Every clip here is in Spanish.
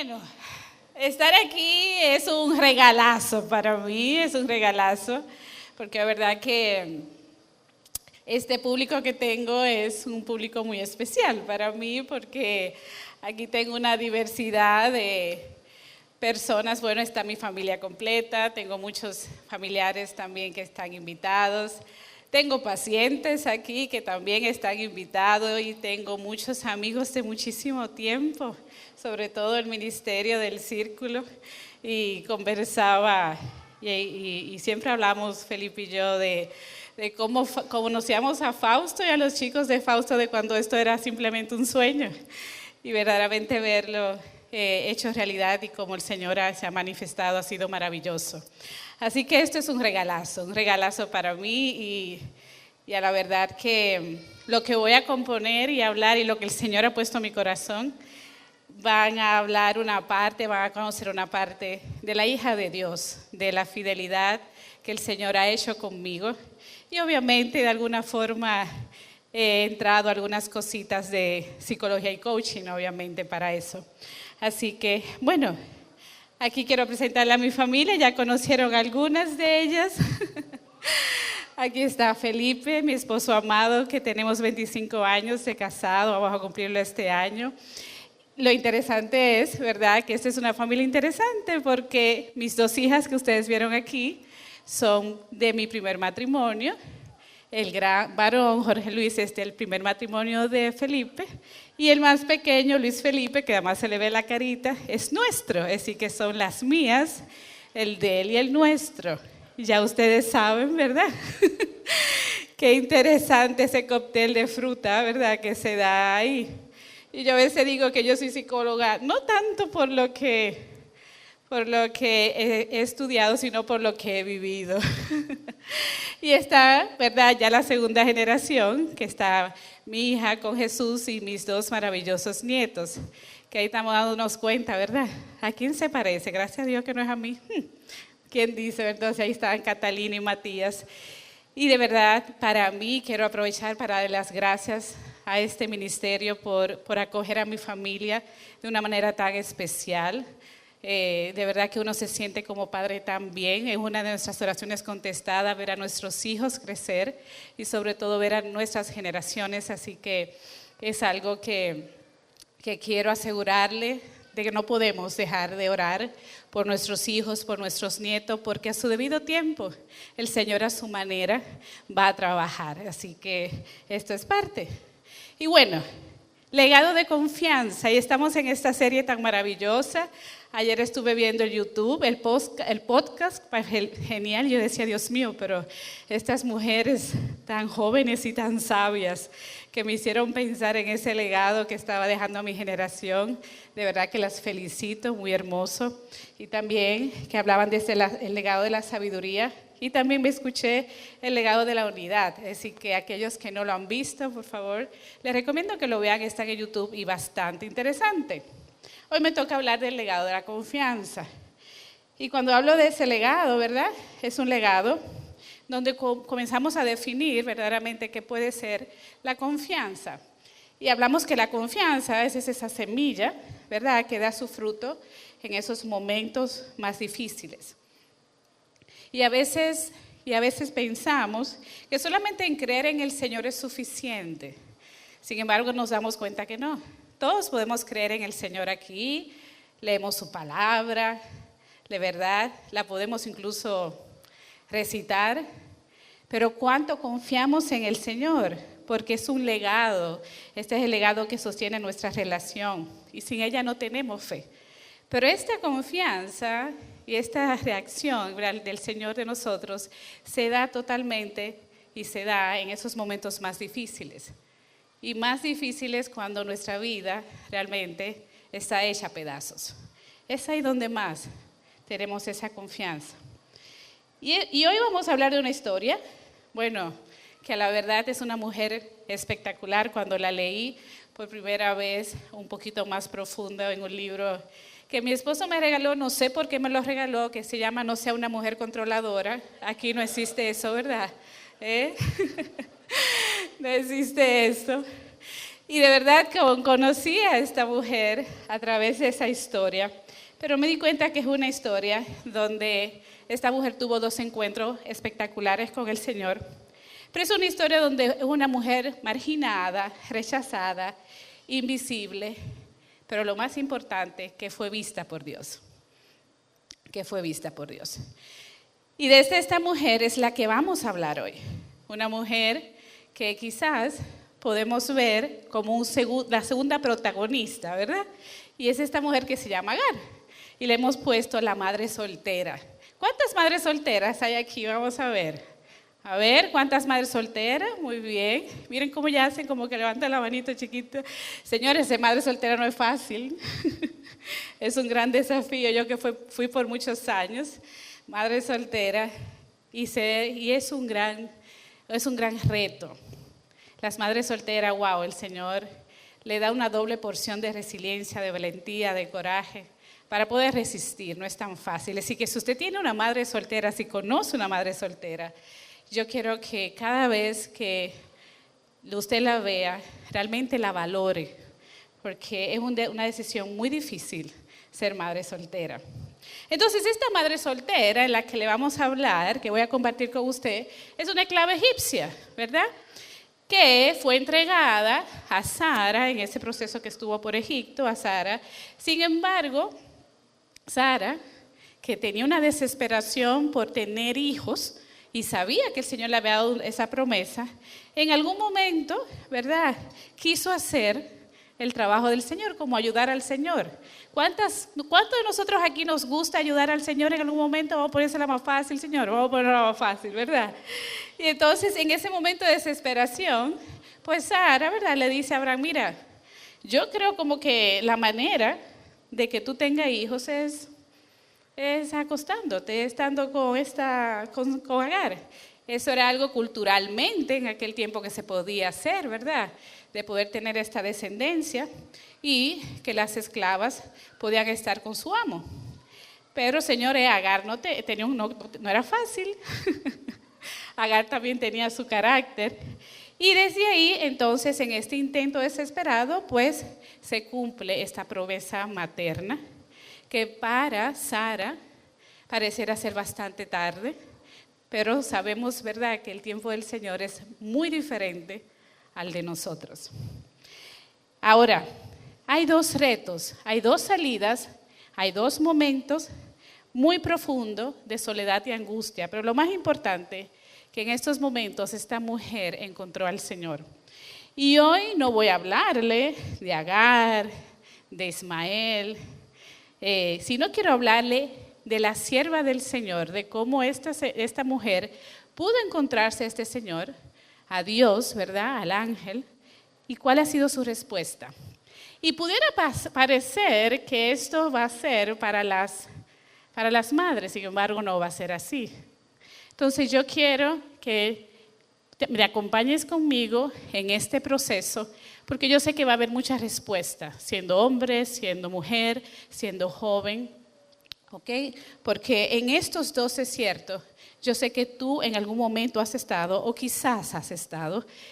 Bueno, estar aquí es un regalazo para mí, es un regalazo, porque la verdad que este público que tengo es un público muy especial para mí, porque aquí tengo una diversidad de personas. Bueno, está mi familia completa, tengo muchos familiares también que están invitados. Tengo pacientes aquí que también están invitados y tengo muchos amigos de muchísimo tiempo, sobre todo el ministerio del Círculo, y conversaba y siempre hablamos, Felipe y yo, de cómo conocíamos a Fausto y a los chicos de Fausto de cuando esto era simplemente un sueño y verdaderamente verlo hecho realidad y cómo el Señor se ha manifestado ha sido maravilloso. Así que esto es un regalazo para mí y a la verdad que lo que voy a componer y hablar y lo que el Señor ha puesto en mi corazón, van a hablar una parte, van a conocer una parte de la hija de Dios, de la fidelidad que el Señor ha hecho conmigo. Y obviamente de alguna forma he entrado a algunas cositas de psicología y coaching, obviamente para eso. Así que, bueno, aquí quiero presentarle a mi familia, ya conocieron algunas de ellas. Aquí está Felipe, mi esposo amado, que tenemos 25 años de casado, vamos a cumplirlo este año. Lo interesante es, ¿verdad?, que esta es una familia interesante porque mis dos hijas que ustedes vieron aquí son de mi primer matrimonio. El gran varón, Jorge Luis, es del primer matrimonio de Felipe. Y el más pequeño, Luis Felipe, que además se le ve la carita, es nuestro. Así que son las mías, el de él y el nuestro. Ya ustedes saben, ¿verdad? Qué interesante ese cóctel de fruta, ¿verdad?, que se da ahí. Y yo a veces digo que yo soy psicóloga, no tanto por lo que he estudiado, sino por lo que he vivido. Y está, ¿verdad?, ya la segunda generación, que está mi hija con Jesús y mis dos maravillosos nietos, que ahí estamos dándonos cuenta, ¿verdad? ¿A quién se parece? Gracias a Dios que no es a mí. ¿Quién dice? Entonces ahí están Catalina y Matías. Y de verdad, para mí, quiero aprovechar para dar las gracias a este ministerio por acoger a mi familia de una manera tan especial. De verdad que uno se siente como padre también. Es una de nuestras oraciones contestadas, ver a nuestros hijos crecer y sobre todo ver a nuestras generaciones. Así que es algo que quiero asegurarle de que no podemos dejar de orar por nuestros hijos, por nuestros nietos, porque a su debido tiempo el Señor a su manera va a trabajar. Así que esto es parte. Y bueno, legado de confianza, y estamos en esta serie tan maravillosa. Ayer estuve viendo el YouTube, el podcast, genial. Yo decía, Dios mío, pero estas mujeres tan jóvenes y tan sabias que me hicieron pensar en ese legado que estaba dejando a mi generación, de verdad que las felicito, muy hermoso. Y también que hablaban desde el legado de la sabiduría. Y también me escuché el legado de la unidad. Es decir, que aquellos que no lo han visto, por favor, les recomiendo que lo vean, está en YouTube y bastante interesante. Hoy me toca hablar del legado de la confianza. Y cuando hablo de ese legado, ¿verdad?, es un legado donde comenzamos a definir verdaderamente qué puede ser la confianza. Y hablamos que la confianza es esa semilla, ¿verdad?, que da su fruto en esos momentos más difíciles. Y a veces pensamos que solamente en creer en el Señor es suficiente. Sin embargo, nos damos cuenta que no. Todos podemos creer en el Señor aquí, leemos su palabra, de verdad, la podemos incluso recitar, pero ¿cuánto confiamos en el Señor? Porque es un legado, este es el legado que sostiene nuestra relación y sin ella no tenemos fe. Pero esta confianza y esta reacción del Señor de nosotros se da totalmente y se da en esos momentos más difíciles. Y más difíciles cuando nuestra vida realmente está hecha a pedazos. Es ahí donde más tenemos esa confianza. Y hoy vamos a hablar de una historia, bueno, que a la verdad es una mujer espectacular. Cuando la leí por primera vez, un poquito más profundo en un libro que mi esposo me regaló, no sé por qué me lo regaló, que se llama No sea una mujer controladora. Aquí no existe eso, ¿verdad? No existe eso. Y de verdad que conocí a esta mujer a través de esa historia, pero me di cuenta que es una historia donde esta mujer tuvo 2 encuentros espectaculares con el Señor. Pero es una historia donde es una mujer marginada, rechazada, invisible, pero lo más importante, que fue vista por Dios. Que fue vista por Dios. Y desde esta mujer es la que vamos a hablar hoy. Una mujer que quizás podemos ver como la segunda protagonista, ¿verdad? Y es esta mujer que se llama Agar. Y le hemos puesto la madre soltera. ¿Cuántas madres solteras hay aquí? Vamos a ver. A ver, ¿cuántas madres solteras? Muy bien. Miren cómo ya hacen, como que levantan la manito chiquita. Señores, ser madre soltera no es fácil. Es un gran desafío. Yo que fui por muchos años madre soltera y es un gran reto. Las madres solteras, wow, el Señor le da una doble porción de resiliencia, de valentía, de coraje para poder resistir. No es tan fácil. Así que si usted tiene una madre soltera, si conoce una madre soltera, yo quiero que cada vez que usted la vea, realmente la valore, porque es una decisión muy difícil ser madre soltera. Entonces, esta madre soltera en la que le vamos a hablar, que voy a compartir con usted, es una esclava egipcia, ¿verdad? Que fue entregada a Sara en ese proceso que estuvo por Egipto, a Sara. Sin embargo, Sara, que tenía una desesperación por tener hijos, y sabía que el Señor le había dado esa promesa, en algún momento, ¿verdad?, quiso hacer el trabajo del Señor, como ayudar al Señor. ¿Cuántos de nosotros aquí nos gusta ayudar al Señor en algún momento? Vamos a ponérsela más fácil, Señor, vamos a ponerla más fácil, ¿verdad? Y entonces, en ese momento de desesperación, pues Sara, ¿verdad?, le dice a Abraham, mira, yo creo como que la manera de que tú tengas hijos es acostándote, estando con Agar. Eso era algo culturalmente en aquel tiempo que se podía hacer, ¿verdad? De poder tener esta descendencia y que las esclavas podían estar con su amo. Pero, señores, Agar no era fácil. Agar también tenía su carácter. Y desde ahí, entonces, en este intento desesperado, pues se cumple esta promesa materna, que para Sara pareciera ser bastante tarde, pero sabemos, ¿verdad?, que el tiempo del Señor es muy diferente al de nosotros. Ahora, hay 2 retos, hay 2 salidas, hay 2 momentos muy profundos de soledad y angustia, pero lo más importante, que en estos momentos esta mujer encontró al Señor. Y hoy no voy a hablarle de Agar, de Ismael, sino quiero hablarle de la sierva del Señor, de cómo esta mujer pudo encontrarse a este Señor, a Dios, ¿verdad?, al ángel, y cuál ha sido su respuesta. Y pudiera parecer que esto va a ser para las madres, sin embargo no va a ser así. Entonces yo quiero que me acompañes conmigo en este proceso, porque yo sé que va a haber muchas respuestas, siendo hombre, siendo mujer, siendo joven, ¿ok? Porque en estos 2 es cierto, yo sé que tú en algún momento has estado, o quizás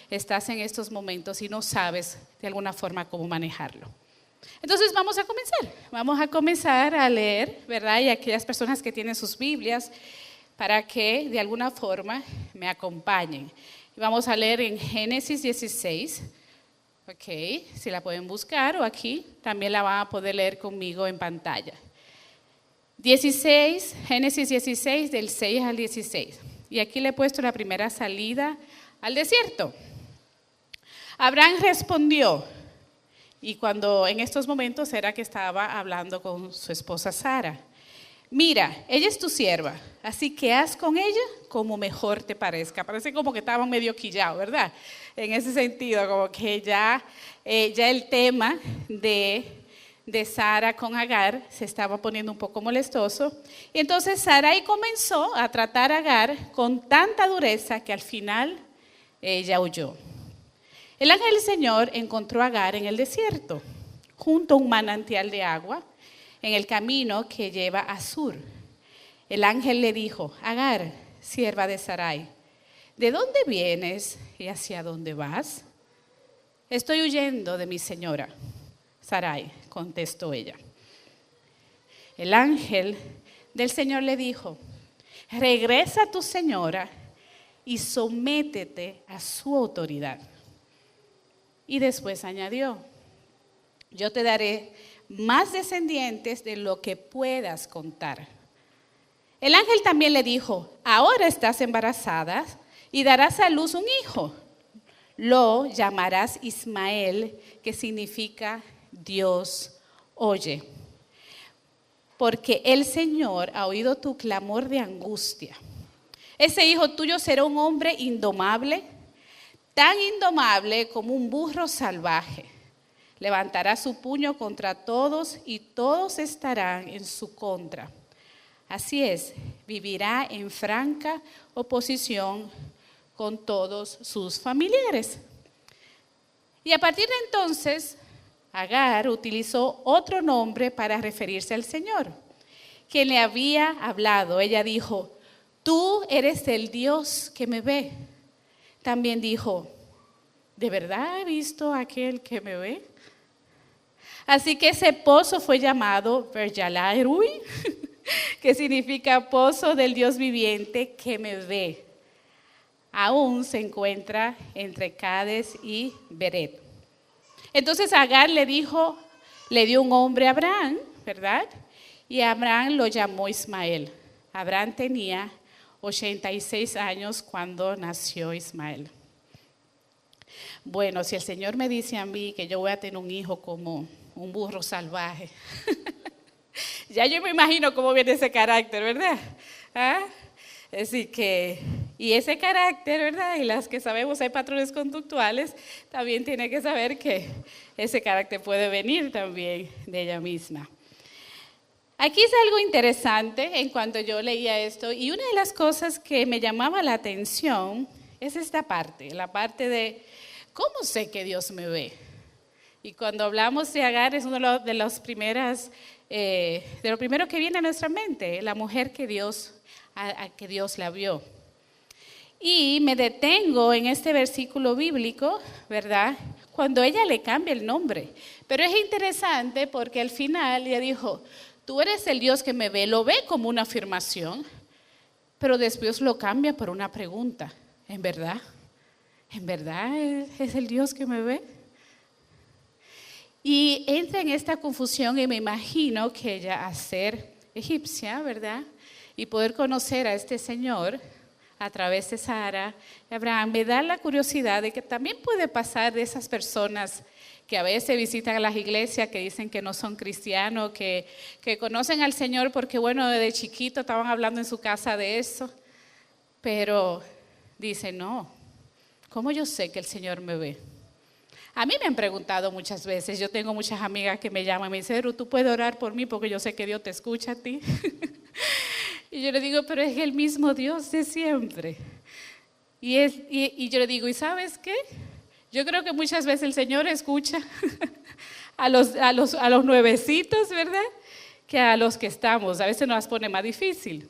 estás en estos momentos y no sabes de alguna forma cómo manejarlo. Entonces vamos a comenzar a leer, ¿verdad? Y aquellas personas que tienen sus Biblias, para que de alguna forma me acompañen. Vamos a leer en Génesis 16, ok, si la pueden buscar o aquí, también la van a poder leer conmigo en pantalla. Génesis 16, del 6 al 16. Y aquí le he puesto la primera salida al desierto. Abraham respondió, y cuando en estos momentos era que estaba hablando con su esposa Sara. Mira, ella es tu sierva, así que haz con ella como mejor te parezca. Parece como que estaban medio quillados, ¿verdad? En ese sentido, como que ya el tema de Sara con Agar se estaba poniendo un poco molestoso. Y entonces Sarai comenzó a tratar a Agar con tanta dureza que al final ella huyó. El ángel del Señor encontró a Agar en el desierto, junto a un manantial de agua, en el camino que lleva a Sur. El ángel le dijo, Agar, sierva de Sarai, ¿de dónde vienes y hacia dónde vas? estoy huyendo de mi señora. Sarai, contestó ella. El ángel del Señor le dijo, regresa a tu señora y sométete a su autoridad. Y después añadió, yo te daré más descendientes de lo que puedas contar. El ángel también le dijo, ahora estás embarazada y darás a luz un hijo. Lo llamarás Ismael, que significa Dios oye. Porque el Señor ha oído tu clamor de angustia. Ese hijo tuyo será un hombre indomable, tan indomable como un burro salvaje. Levantará su puño contra todos y todos estarán en su contra. Así es, vivirá en franca oposición con todos sus familiares. Y a partir de entonces, Agar utilizó otro nombre para referirse al Señor, quien le había hablado. Ella dijo, tú eres el Dios que me ve. También dijo, ¿de verdad he visto a aquel que me ve? Así que ese pozo fue llamado Berjalai-Rui, que significa pozo del Dios viviente que me ve. Aún se encuentra entre Cades y Beret. Entonces Agar le dio un nombre a Abraham, ¿verdad? Y Abraham lo llamó Ismael. Abraham tenía 86 años cuando nació Ismael. Bueno, si el Señor me dice a mí que yo voy a tener un hijo como un burro salvaje, ya yo me imagino cómo viene ese carácter, ¿verdad? ¿Ah? Es decir que, y ese carácter, ¿verdad? Y las que sabemos hay patrones conductuales, también tiene que saber que ese carácter puede venir también de ella misma. Aquí es algo interesante en cuanto yo leía esto, y una de las cosas que me llamaba la atención es esta parte, la parte de ¿cómo sé que Dios me ve? Y cuando hablamos de Agar es uno de los primeros que viene a nuestra mente, la mujer que Dios la vio. Y me detengo en este versículo bíblico, ¿verdad? Cuando ella le cambia el nombre. Pero es interesante porque al final ella dijo, tú eres el Dios que me ve, lo ve como una afirmación, pero después lo cambia por una pregunta. ¿En verdad? ¿En verdad es el Dios que me ve? Y entra en esta confusión y me imagino que ella, al ser egipcia, ¿verdad? Y poder conocer a este Señor a través de Sara y Abraham, me da la curiosidad de que también puede pasar de esas personas que a veces visitan a las iglesias, que dicen que no son cristianos, que conocen al Señor porque, bueno, desde chiquito estaban hablando en su casa de eso, pero dicen, no, ¿cómo yo sé que el Señor me ve? A mí me han preguntado muchas veces, yo tengo muchas amigas que me llaman y me dicen, Ruth, ¿tú puedes orar por mí? Porque yo sé que Dios te escucha a ti. Y yo le digo, pero es el mismo Dios de siempre. Y yo le digo, ¿y sabes qué? Yo creo que muchas veces el Señor escucha a los nuevecitos, ¿verdad? Que a los que estamos. A veces nos las pone más difícil.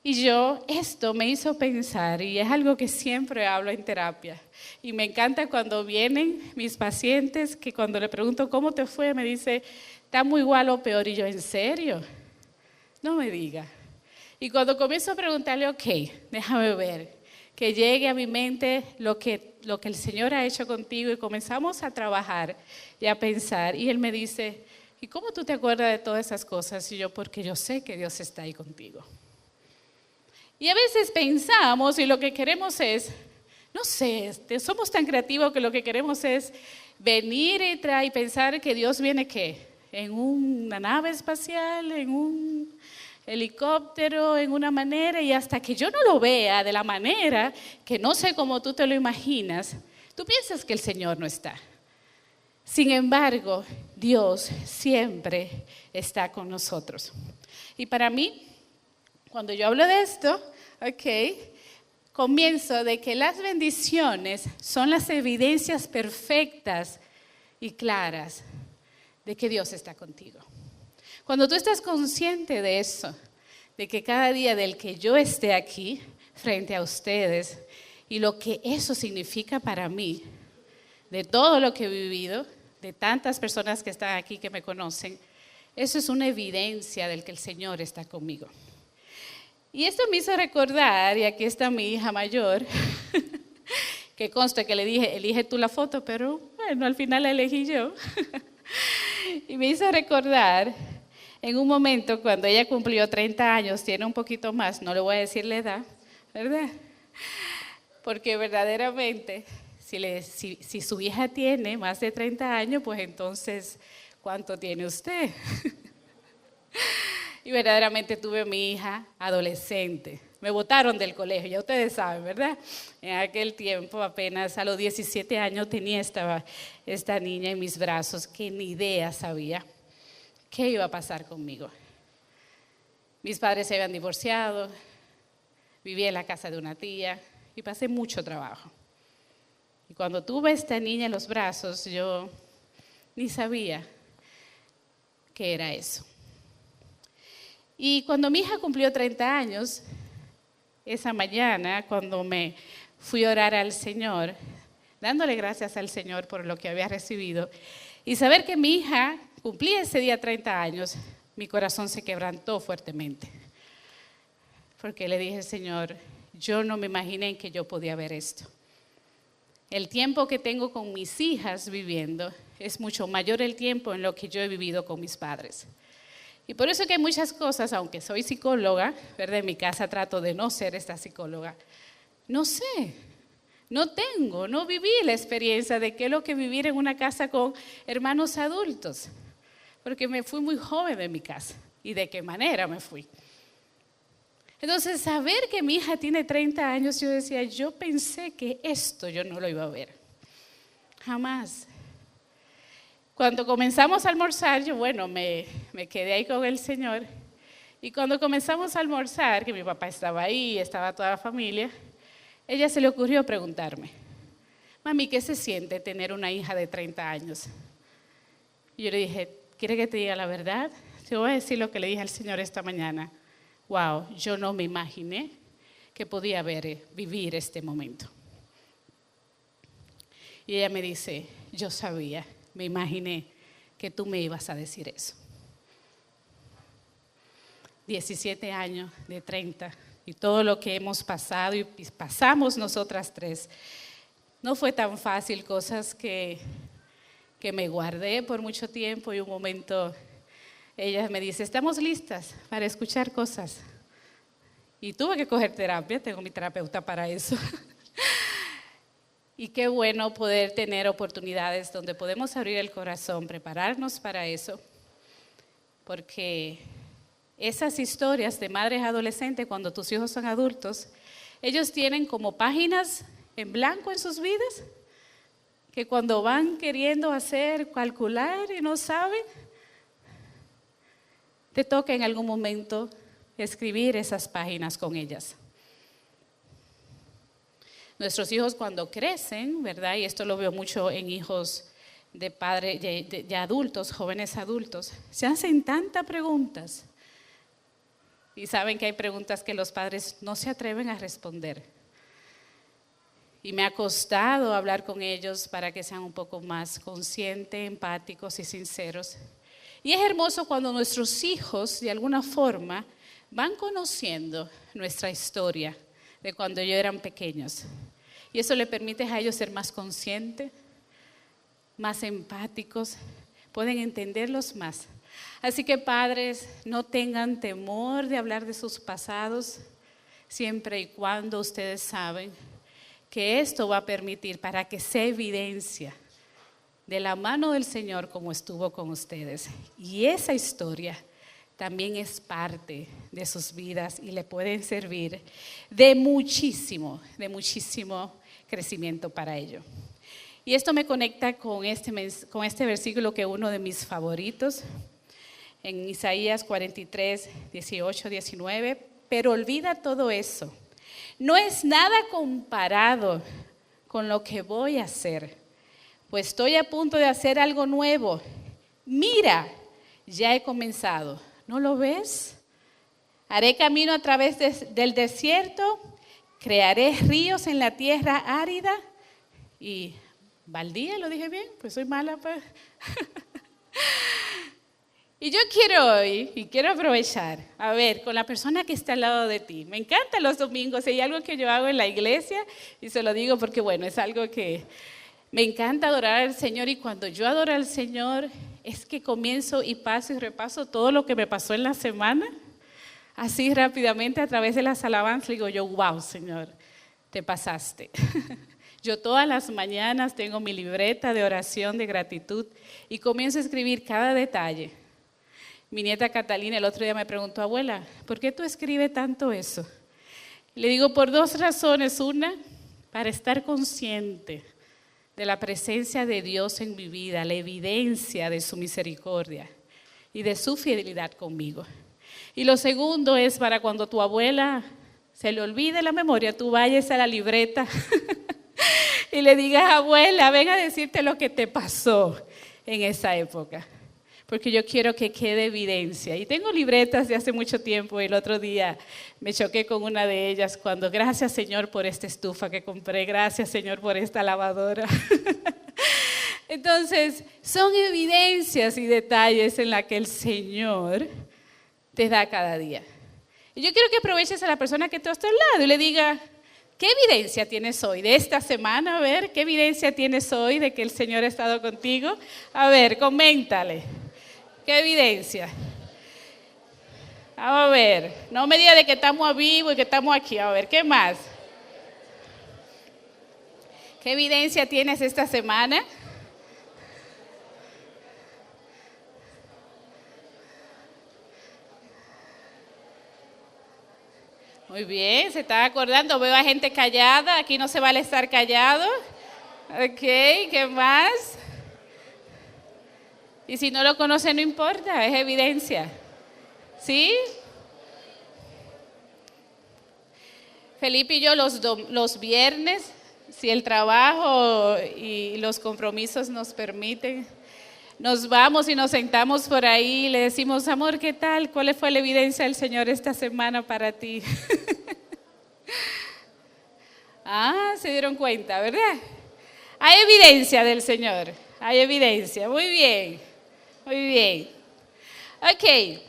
Y esto me hizo pensar, y es algo que siempre hablo en terapia. Y me encanta cuando vienen mis pacientes, que cuando le pregunto cómo te fue, me dice, está muy igual o peor. Y yo, ¿en serio? No me diga. Y cuando comienzo a preguntarle, ok, déjame ver, que llegue a mi mente lo que el Señor ha hecho contigo, y comenzamos a trabajar y a pensar. Y Él me dice, ¿y cómo tú te acuerdas de todas esas cosas? Y yo, porque yo sé que Dios está ahí contigo. Y a veces pensamos y lo que queremos es, no sé, somos tan creativos que lo que queremos es venir y pensar que Dios viene, ¿qué? En una nave espacial, en un helicóptero, en una manera, y hasta que yo no lo vea de la manera que no sé cómo tú te lo imaginas, tú piensas que el Señor no está. Sin embargo, Dios siempre está con nosotros. Y para mí, cuando yo hablo de esto, comienzo de que las bendiciones son las evidencias perfectas y claras de que Dios está contigo. Cuando tú estás consciente de eso, de que cada día del que yo esté aquí frente a ustedes y lo que eso significa para mí, de todo lo que he vivido, de tantas personas que están aquí que me conocen, eso es una evidencia del que el Señor está conmigo. Y esto me hizo recordar, y aquí está mi hija mayor, que consta que le dije, elige tú la foto, pero bueno, al final la elegí yo. Y me hizo recordar en un momento cuando ella cumplió 30 años, tiene un poquito más, no le voy a decir la edad, ¿verdad? Porque verdaderamente, si su hija tiene más de 30 años, pues entonces, ¿cuánto tiene usted? Y verdaderamente tuve a mi hija adolescente. Me botaron del colegio, ya ustedes saben, ¿verdad? En aquel tiempo, apenas a los 17 años, tenía esta niña en mis brazos que ni idea sabía qué iba a pasar conmigo. Mis padres se habían divorciado, vivía en la casa de una tía y pasé mucho trabajo. Y cuando tuve a esta niña en los brazos, yo ni sabía qué era eso. Y cuando mi hija cumplió 30 años, esa mañana, cuando me fui a orar al Señor, dándole gracias al Señor por lo que había recibido, y saber que mi hija cumplía ese día 30 años, mi corazón se quebrantó fuertemente. Porque le dije, Señor, yo no me imaginé que yo podía ver esto. El tiempo que tengo con mis hijas viviendo es mucho mayor el tiempo en lo que yo he vivido con mis padres. Y por eso que hay muchas cosas, aunque soy psicóloga, ¿verdad? En mi casa trato de no ser esta psicóloga. No sé, no viví la experiencia de qué es lo que vivir en una casa con hermanos adultos. Porque me fui muy joven de mi casa. ¿Y de qué manera me fui? Entonces, saber que mi hija tiene 30 años, yo decía, yo pensé que esto yo no lo iba a ver. Jamás. Cuando comenzamos a almorzar, yo, me quedé ahí con el Señor. Y cuando comenzamos a almorzar, que mi papá estaba ahí, estaba toda la familia, ella se le ocurrió preguntarme, mami, ¿qué se siente tener una hija de 30 años? Y yo le dije, ¿quiere que te diga la verdad? Te voy a decir lo que le dije al Señor esta mañana. Wow, yo no me imaginé que podía vivir este momento. Y ella me dice, yo sabía, me imaginé que tú me ibas a decir eso. 17 años de 30 y todo lo que hemos pasado y pasamos nosotras tres. No fue tan fácil, cosas que me guardé por mucho tiempo y un momento ella me dice, estamos listas para escuchar cosas. Y tuve que coger terapia, tengo mi terapeuta para eso. Y qué bueno poder tener oportunidades donde podemos abrir el corazón, prepararnos para eso, porque esas historias de madres adolescentes, cuando tus hijos son adultos, ellos tienen como páginas en blanco en sus vidas, que cuando van queriendo calcular y no saben, te toca en algún momento escribir esas páginas con ellas. Nuestros hijos cuando crecen, ¿verdad? Y esto lo veo mucho en hijos de padres, de adultos, jóvenes adultos, se hacen tantas preguntas. Y saben que hay preguntas que los padres no se atreven a responder. Y me ha costado hablar con ellos para que sean un poco más conscientes, empáticos y sinceros. Y es hermoso cuando nuestros hijos, de alguna forma, van conociendo nuestra historia de cuando ellos eran pequeños. Y eso le permite a ellos ser más conscientes, más empáticos, pueden entenderlos más. Así que padres, no tengan temor de hablar de sus pasados, siempre y cuando ustedes saben que esto va a permitir para que sea evidencia de la mano del Señor como estuvo con ustedes. Y esa historia también es parte de sus vidas y le pueden servir de muchísimo crecimiento para ello. Y esto me conecta con este versículo que es uno de mis favoritos, en Isaías 43, 18, 19, pero olvida todo eso. No es nada comparado con lo que voy a hacer, pues estoy a punto de hacer algo nuevo. Mira, ya he comenzado. ¿No lo ves? Haré camino a través del desierto, crearé ríos en la tierra árida. Y Baldía, ¿lo dije bien? Pues soy mala, pues. Y yo quiero hoy, y quiero aprovechar, a ver, con la persona que está al lado de ti. Me encantan los domingos, hay algo que yo hago en la iglesia, y se lo digo porque, bueno, es algo que me encanta adorar al Señor, y cuando yo adoro al Señor, es que comienzo y paso y repaso todo lo que me pasó en la semana, así rápidamente a través de las alabanzas, digo yo, wow, Señor, te pasaste. Yo todas las mañanas tengo mi libreta de oración, de gratitud, y comienzo a escribir cada detalle. Mi nieta Catalina el otro día me preguntó, abuela, ¿por qué tú escribes tanto eso? Le digo, por dos razones. Una, para estar consciente de la presencia de Dios en mi vida, la evidencia de su misericordia y de su fidelidad conmigo. Y lo segundo es para cuando tu abuela se le olvide la memoria, tú vayas a la libreta y le digas, abuela, ven a decirte lo que te pasó en esa época. Porque yo quiero que quede evidencia. Y tengo libretas de hace mucho tiempo. El otro día me choqué con una de ellas cuando, gracias Señor por esta estufa que compré, gracias Señor por esta lavadora. Entonces, son evidencias y detalles en las que el Señor te da cada día. Y yo quiero que aproveches a la persona que está a tu lado y le diga, ¿qué evidencia tienes hoy de esta semana? A ver, ¿qué evidencia tienes hoy de que el Señor ha estado contigo? A ver, coméntale. ¿Qué evidencia? Vamos a ver. No me diga de que estamos a vivo y que estamos aquí. A ver, ¿qué más? ¿Qué evidencia tienes esta semana? Muy bien, se está acordando. Veo a gente callada. Aquí no se vale estar callado. Ok, ¿qué más? Y si no lo conoce, no importa, es evidencia. ¿Sí? Felipe y yo los viernes, si el trabajo y los compromisos nos permiten, nos vamos y nos sentamos por ahí y le decimos, amor, ¿qué tal? ¿Cuál fue la evidencia del Señor esta semana para ti? Se dieron cuenta, ¿verdad? Hay evidencia del Señor, hay evidencia, muy bien. Muy bien. Ok.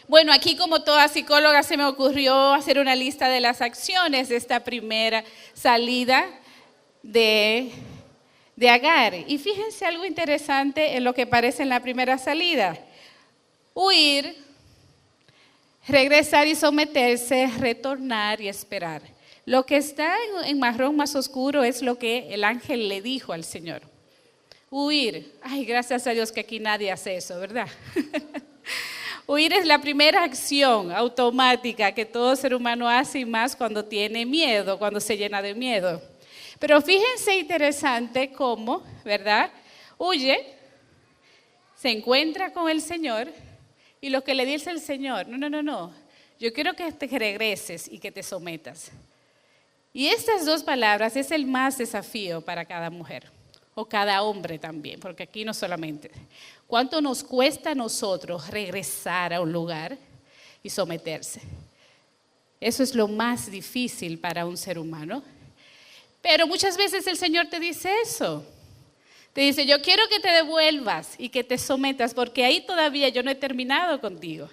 Bueno, aquí como toda psicóloga se me ocurrió hacer una lista de las acciones de esta primera salida de Agar. Y fíjense algo interesante en lo que aparece en la primera salida. Huir, regresar y someterse, retornar y esperar. Lo que está en marrón más oscuro es lo que el ángel le dijo al Señor. Huir. Ay, gracias a Dios que aquí nadie hace eso, ¿verdad? Huir es la primera acción automática que todo ser humano hace y más cuando tiene miedo, cuando se llena de miedo. Pero fíjense interesante cómo, ¿verdad? Huye, se encuentra con el Señor y lo que le dice el Señor, no, yo quiero que te regreses y que te sometas. Y estas dos palabras es el más desafío para cada mujer. O cada hombre también, porque aquí no solamente. ¿Cuánto nos cuesta a nosotros regresar a un lugar y someterse? Eso es lo más difícil para un ser humano. Pero muchas veces el Señor te dice eso. Te dice, yo quiero que te devuelvas y que te sometas, porque ahí todavía yo no he terminado contigo.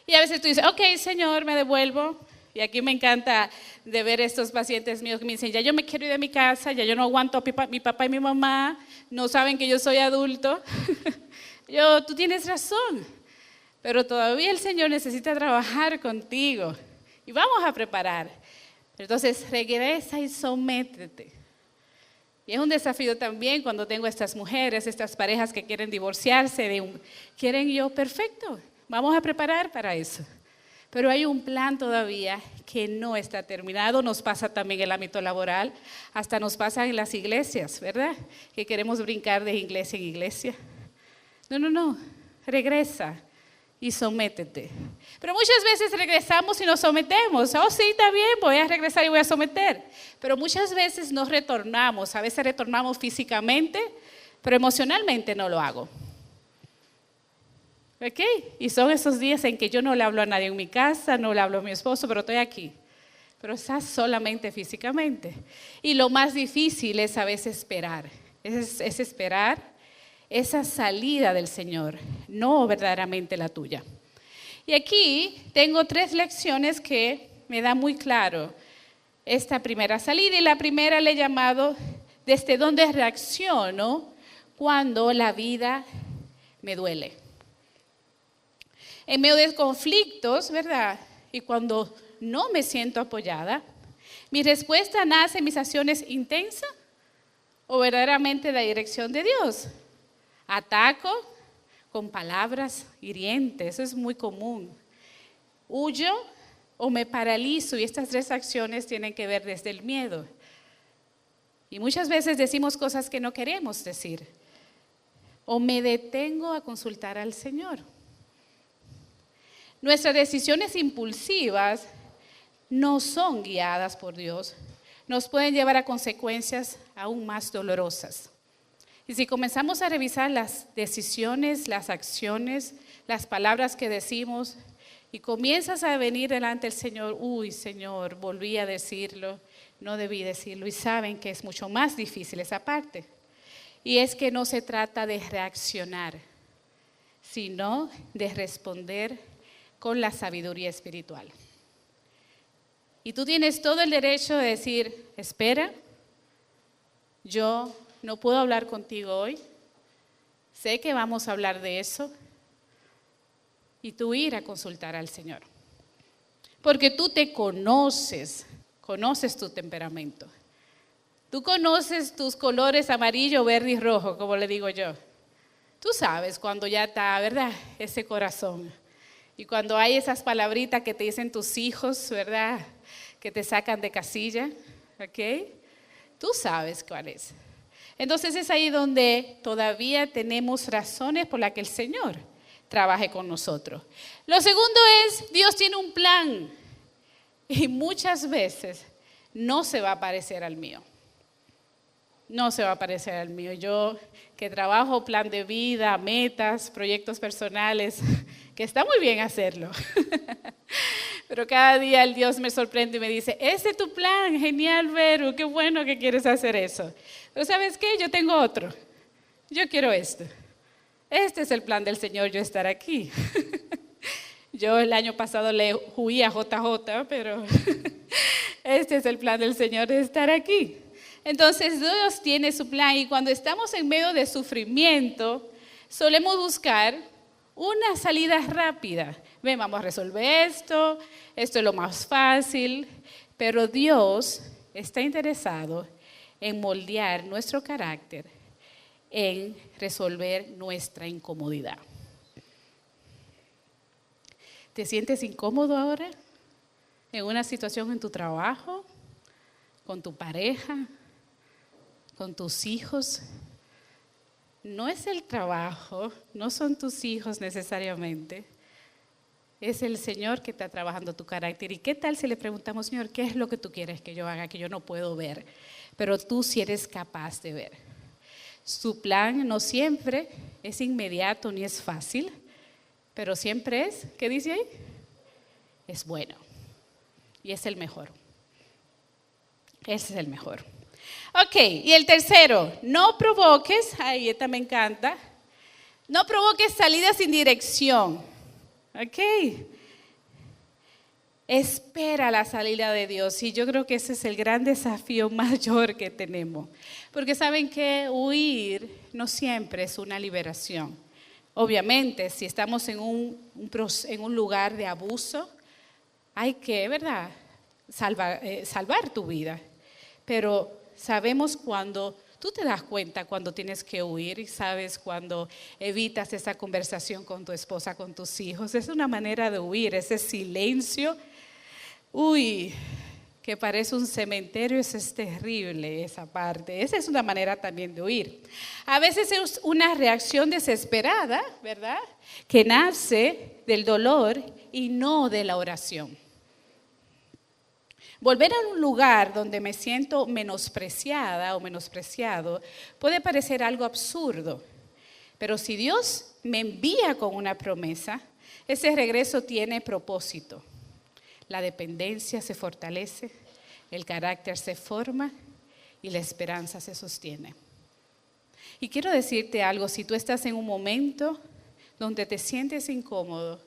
Y a veces tú dices, ok, Señor, me devuelvo. Y aquí me encanta de ver estos pacientes míos que me dicen, ya yo me quiero ir de mi casa, ya yo no aguanto a mi papá y mi mamá, no saben que yo soy adulto. Tú tienes razón, pero todavía el Señor necesita trabajar contigo y vamos a preparar. Entonces regresa y sométete. Y es un desafío también cuando tengo estas mujeres, estas parejas que quieren divorciarse, quieren yo, perfecto, vamos a preparar para eso. Pero hay un plan todavía que no está terminado, nos pasa también en el ámbito laboral, hasta nos pasa en las iglesias, ¿verdad? Que queremos brincar de iglesia en iglesia. No, regresa y sométete. Pero muchas veces regresamos y nos sometemos. Oh, sí, está bien, voy a regresar y voy a someter. Pero muchas veces no retornamos, a veces retornamos físicamente, pero emocionalmente no lo hago. ¿Ok? Y son esos días en que yo no le hablo a nadie en mi casa, no le hablo a mi esposo, pero estoy aquí. pero estás solamente físicamente. Y lo más difícil es a veces esperar. Es esperar esa salida del Señor, no verdaderamente la tuya. Y aquí tengo 3 lecciones que me da muy claro esta primera salida. Y la primera le he llamado desde dónde reacciono cuando la vida me duele. En medio de conflictos, ¿verdad? Y cuando no me siento apoyada, mi respuesta nace en mis acciones intensas o verdaderamente de la dirección de Dios. Ataco con palabras hirientes, eso es muy común. Huyo o me paralizo, y estas 3 acciones tienen que ver desde el miedo. Y muchas veces decimos cosas que no queremos decir. O me detengo a consultar al Señor. Nuestras decisiones impulsivas no son guiadas por Dios. Nos pueden llevar a consecuencias aún más dolorosas. Y si comenzamos a revisar las decisiones, las acciones, las palabras que decimos, y comienzas a venir delante del Señor, uy, Señor, volví a decirlo, no debí decirlo. Y saben que es mucho más difícil esa parte. Y es que no se trata de reaccionar, sino de responder con la sabiduría espiritual. Y tú tienes todo el derecho de decir, espera, yo no puedo hablar contigo hoy, sé que vamos a hablar de eso, y tú ir a consultar al Señor. Porque tú te conoces tu temperamento. Tú conoces tus colores amarillo, verde y rojo, como le digo yo. Tú sabes cuando ya está, ¿verdad? Ese corazón. Y cuando hay esas palabritas que te dicen tus hijos, ¿verdad? Que te sacan de casilla, ¿ok? Tú sabes cuál es. Entonces es ahí donde todavía tenemos razones por las que el Señor trabaje con nosotros. Lo segundo es, Dios tiene un plan y muchas veces no se va a parecer al mío. No se va a parecer al mío. Yo que trabajo plan de vida, metas, proyectos personales, que está muy bien hacerlo. Pero cada día el Dios me sorprende y me dice, ese es tu plan, genial, Vero, qué bueno que quieres hacer eso. Pero ¿sabes qué? Yo tengo otro. Yo quiero esto. Este es el plan del Señor, yo estar aquí. Yo el año pasado le huí a JJ, pero este es el plan del Señor de estar aquí. Entonces Dios tiene su plan y cuando estamos en medio de sufrimiento, solemos buscar una salida rápida. Ven, vamos a resolver esto es lo más fácil, pero Dios está interesado en moldear nuestro carácter, en resolver nuestra incomodidad. ¿Te sientes incómodo ahora? ¿En una situación en tu trabajo? ¿Con tu pareja? ¿Con tus hijos? No es el trabajo, no son tus hijos necesariamente. Es el Señor que está trabajando tu carácter. ¿Y qué tal si le preguntamos, Señor, qué es lo que tú quieres que yo haga, que yo no puedo ver? Pero tú sí eres capaz de ver. Su plan no siempre es inmediato ni es fácil, pero siempre es, ¿qué dice ahí? Es bueno. Y es el mejor. Ese es el mejor. Ok, y el tercero, no provoques, ay, esta me encanta, no provoques salidas sin dirección. Ok. Espera la salida de Dios y yo creo que ese es el gran desafío mayor que tenemos. Porque saben que huir no siempre es una liberación. Obviamente, si estamos en un lugar de abuso, hay que, ¿verdad?, salvar tu vida. Pero sabemos cuando tú te das cuenta cuando tienes que huir y sabes cuando evitas esa conversación con tu esposa, con tus hijos. Es una manera de huir, ese silencio. Uy, que parece un cementerio, eso es terrible esa parte. Esa es una manera también de huir. A veces es una reacción desesperada, ¿verdad?, que nace del dolor y no de la oración. Volver a un lugar donde me siento menospreciada o menospreciado puede parecer algo absurdo, pero si Dios me envía con una promesa, ese regreso tiene propósito. la dependencia se fortalece, el carácter se forma y la esperanza se sostiene. Y quiero decirte algo, si tú estás en un momento donde te sientes incómodo,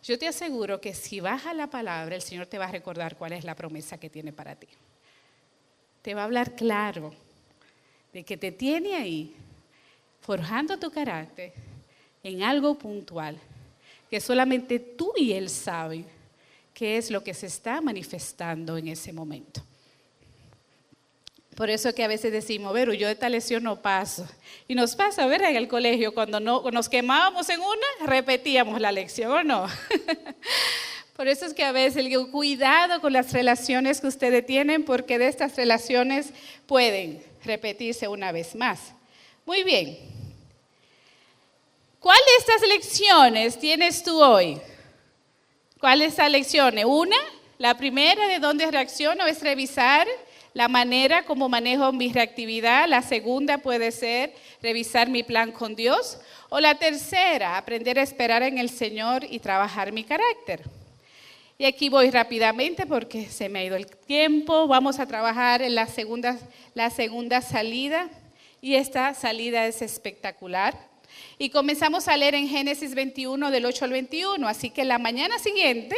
yo te aseguro que si vas a la palabra, el Señor te va a recordar cuál es la promesa que tiene para ti. Te va a hablar claro de que te tiene ahí, forjando tu carácter en algo puntual, que solamente tú y Él saben qué es lo que se está manifestando en ese momento. Por eso que a veces decimos, Vero, yo de esta lección no paso. Y nos pasa, ¿verdad? En el colegio, cuando nos quemábamos en una, repetíamos la lección, ¿o no? Por eso es que a veces digo, cuidado con las relaciones que ustedes tienen, porque de estas relaciones pueden repetirse una vez más. Muy bien. ¿Cuál de estas lecciones tienes tú hoy? ¿Cuál de estas lecciones? Una, la primera de dónde reacciono es revisar la manera como manejo mi reactividad. La segunda puede ser revisar mi plan con Dios. O la tercera, aprender a esperar en el Señor y trabajar mi carácter. Y aquí voy rápidamente porque se me ha ido el tiempo. Vamos a trabajar en la segunda salida. Y esta salida es espectacular. Y comenzamos a leer en Génesis 21 del 8 al 21. Así que la mañana siguiente,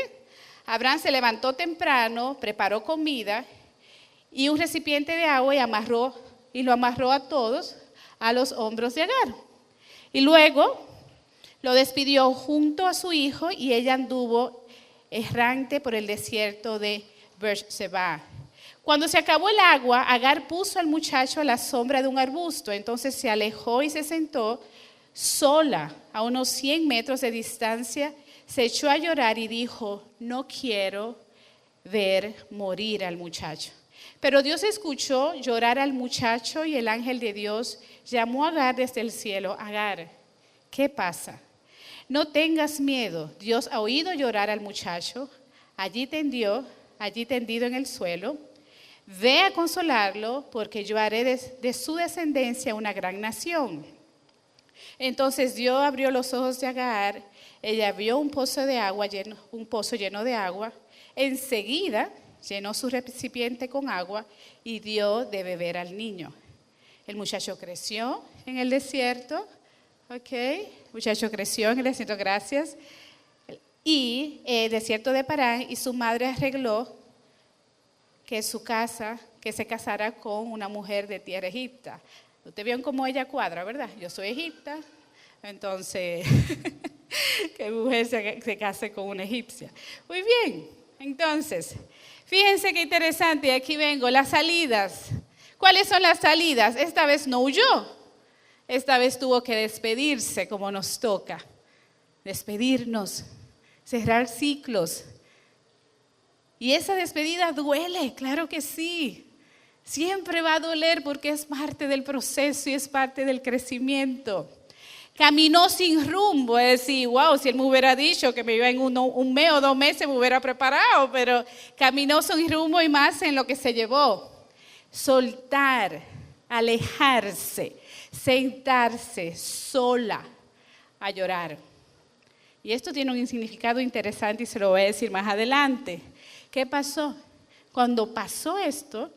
Abraham se levantó temprano, preparó comida y un recipiente de agua y lo amarró a todos a los hombros de Agar. Y luego lo despidió junto a su hijo y ella anduvo errante por el desierto de Beerseba. Cuando se acabó el agua, Agar puso al muchacho a la sombra de un arbusto. Entonces se alejó y se sentó sola a unos 100 metros de distancia. Se echó a llorar y dijo, no quiero ver morir al muchacho. Pero Dios escuchó llorar al muchacho y el ángel de Dios llamó a Agar desde el cielo. Agar, ¿qué pasa? No tengas miedo, Dios ha oído llorar al muchacho, allí tendido en el suelo. Ve a consolarlo, porque yo haré de su descendencia una gran nación. Entonces Dios abrió los ojos de Agar, ella vio un pozo lleno de agua, enseguida llenó su recipiente con agua y dio de beber al niño. El muchacho creció en el desierto. El muchacho creció en el desierto, gracias. Y el desierto de Parán, y su madre arregló que se casara con una mujer de tierra egipta. Ustedes vieron cómo ella cuadra, ¿verdad? Yo soy egipta, entonces que mujer se case con una egipcia. Muy bien, entonces, fíjense qué interesante, aquí vengo, las salidas. ¿Cuáles son las salidas? Esta vez no huyó. Esta vez tuvo que despedirse como nos toca, despedirnos, cerrar ciclos. Y esa despedida duele, claro que sí. Siempre va a doler porque es parte del proceso y es parte del crecimiento. Caminó sin rumbo, es decir, wow, si él me hubiera dicho que me iba en un mes o 2 meses me hubiera preparado, pero caminó sin rumbo y más en lo que se llevó. Soltar, alejarse, sentarse sola a llorar. Y esto tiene un significado interesante y se lo voy a decir más adelante. ¿Qué pasó? Cuando pasó esto,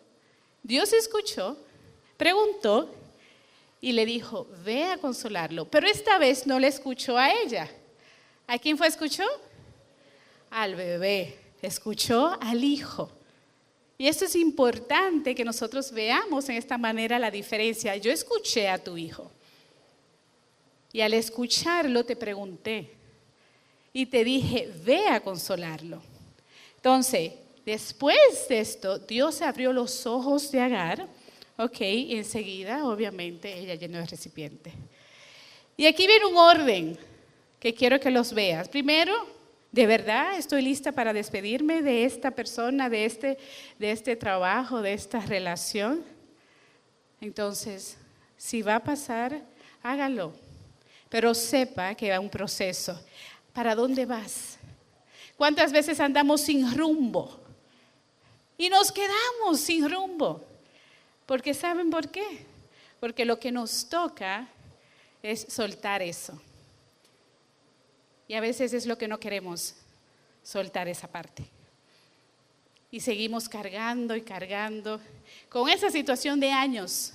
Dios escuchó, preguntó y le dijo, ve a consolarlo. Pero esta vez no le escuchó a ella. ¿A quién fue escuchó? Al bebé. Escuchó al hijo. Y esto es importante que nosotros veamos en esta manera la diferencia. Yo escuché a tu hijo. Y al escucharlo te pregunté. Y te dije, ve a consolarlo. Entonces, después de esto, Dios abrió los ojos de Agar. Y enseguida, obviamente, ella llenó el recipiente. Y aquí viene un orden que quiero que los veas. Primero, ¿de verdad estoy lista para despedirme de esta persona, de este trabajo, de esta relación? Entonces, si va a pasar, hágalo. Pero sepa que va un proceso. ¿Para dónde vas? ¿Cuántas veces andamos sin rumbo? Y nos quedamos sin rumbo. Porque ¿saben por qué? Porque lo que nos toca es soltar eso. Y a veces es lo que no queremos, soltar esa parte. Y seguimos cargando y cargando con esa situación de años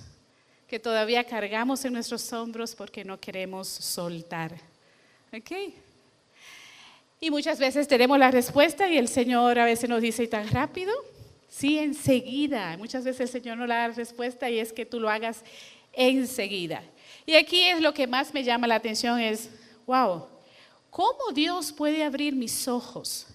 que todavía cargamos en nuestros hombros porque no queremos soltar. ¿Ok? Y muchas veces tenemos la respuesta y el Señor a veces nos dice, ¿tan rápido? Sí, enseguida. Muchas veces el Señor nos da la respuesta y es que tú lo hagas enseguida. Y aquí es lo que más me llama la atención es, wow, ¿cómo Dios puede abrir mis ojos?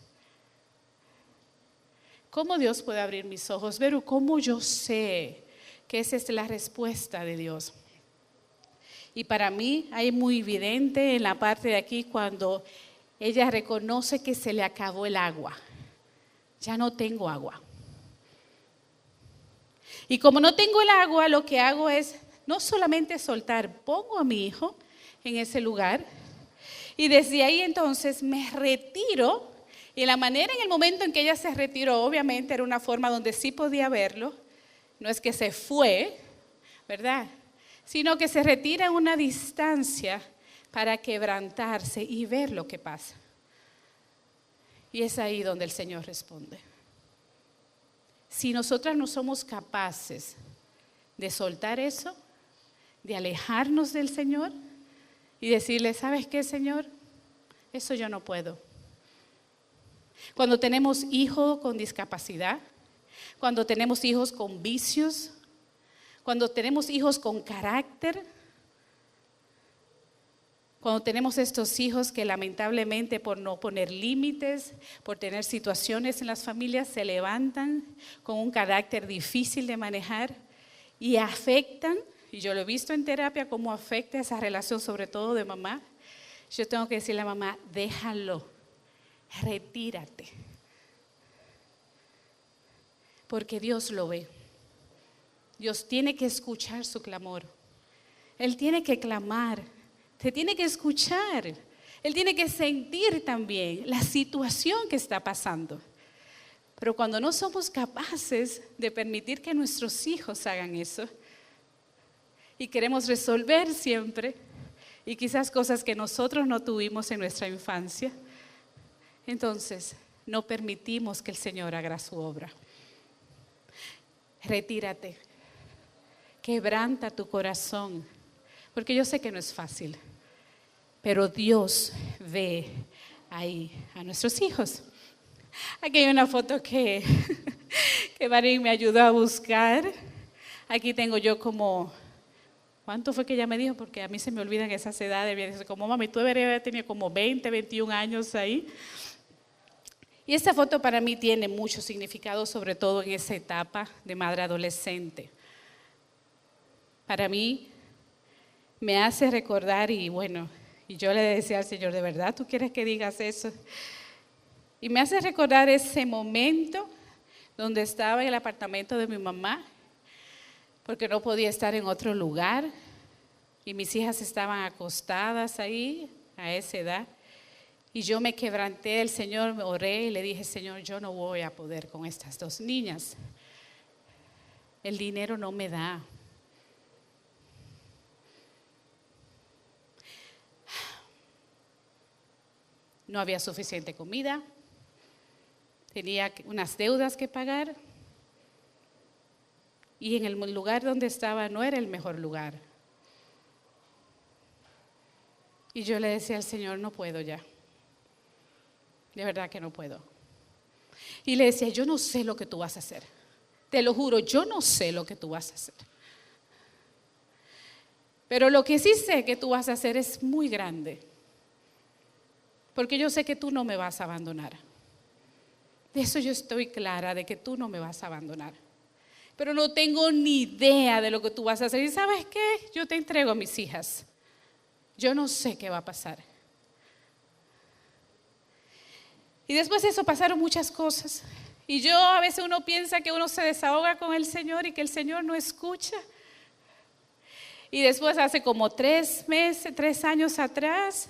¿Cómo Dios puede abrir mis ojos? Pero ¿cómo yo sé que esa es la respuesta de Dios? Y para mí hay muy evidente en la parte de aquí cuando ella reconoce que se le acabó el agua. Ya no tengo agua. Y como no tengo el agua, lo que hago es no solamente soltar, pongo a mi hijo en ese lugar y desde ahí entonces me retiro. Y la manera, en el momento en que ella se retiró, obviamente era una forma donde sí podía verlo. No es que se fue, ¿verdad? Sino que se retira a una distancia para quebrantarse y ver lo que pasa. Y es ahí donde el Señor responde. Si nosotras no somos capaces de soltar eso, de alejarnos del Señor y decirle, ¿sabes qué, Señor? Eso yo no puedo. Cuando tenemos hijos con discapacidad, cuando tenemos hijos con vicios, cuando tenemos hijos con carácter, cuando tenemos estos hijos que lamentablemente por no poner límites, por tener situaciones en las familias, se levantan con un carácter difícil de manejar y afectan, y yo lo he visto en terapia, cómo afecta esa relación, sobre todo de mamá. Yo tengo que decirle a mamá, déjalo, retírate, porque Dios lo ve. Dios tiene que escuchar su clamor. Él tiene que clamar. Se tiene que escuchar, él tiene que sentir también la situación que está pasando. Pero cuando no somos capaces de permitir que nuestros hijos hagan eso y queremos resolver siempre y quizás cosas que nosotros no tuvimos en nuestra infancia, entonces no permitimos que el Señor haga su obra. Retírate, quebranta tu corazón, porque yo sé que no es fácil. Pero Dios ve ahí a nuestros hijos. Aquí hay una foto que Marín me ayudó a buscar. Aquí tengo yo como, ¿cuánto fue que ella me dijo? Porque a mí se me olvidan esas edades. Me dice, como mami, tú deberías haber tenido como 20, 21 años ahí. Y esta foto para mí tiene mucho significado, sobre todo en esa etapa de madre adolescente. Para mí me hace recordar y yo le decía al Señor, ¿de verdad tú quieres que digas eso? Y me hace recordar ese momento donde estaba en el apartamento de mi mamá, porque no podía estar en otro lugar, y mis hijas estaban acostadas ahí a esa edad, y yo me quebranté, el Señor, me oré y le dije, Señor, yo no voy a poder con estas dos niñas. El dinero no me da. No había suficiente comida, tenía unas deudas que pagar y en el lugar donde estaba no era el mejor lugar. Y yo le decía al Señor, no puedo ya, de verdad que no puedo. Y le decía, yo no sé lo que tú vas a hacer, te lo juro, yo no sé lo que tú vas a hacer. Pero lo que sí sé que tú vas a hacer es muy grande. Porque yo sé que tú no me vas a abandonar. De eso yo estoy clara, de que tú no me vas a abandonar. Pero no tengo ni idea de lo que tú vas a hacer. ¿Y sabes qué? Yo te entrego a mis hijas. Yo no sé qué va a pasar. Y después de eso pasaron muchas cosas. Y a veces uno piensa que uno se desahoga con el Señor y que el Señor no escucha. Y después hace como 3 años atrás,